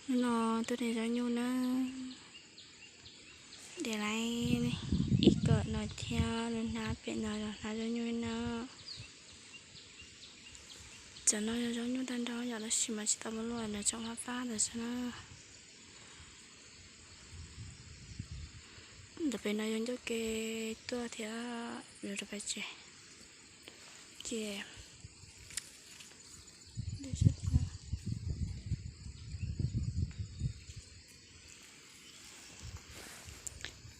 nó tôi để ra nhu nó để lại ít cỡ nó theo nên nó bị nó ra nhu nó cho nó ra nhu tan đó giờ nó chỉ mà chỉ tao muốn luôn là trong hoa phá rồi cho nó đặc biệt nó dùng cho cái tua thì rồi đặc biệt chè chè để cho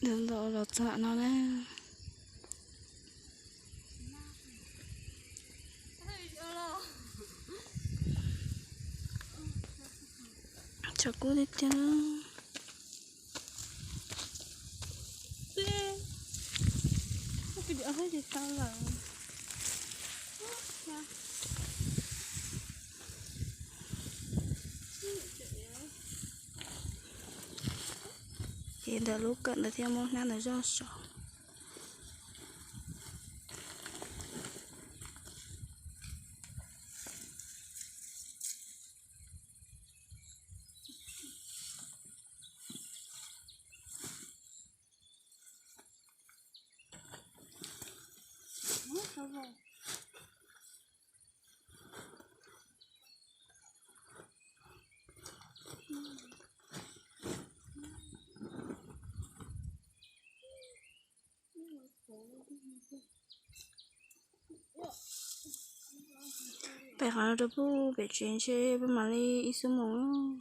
đừng lộ lọt sợ nó đấy cho cô đi cho nó cái đứa hơi thì sao là hiện tại lúc cận là theo món ăn là do sợ bài hỏi nó đâu bị chuyện chứ bên mà đi ít số mồm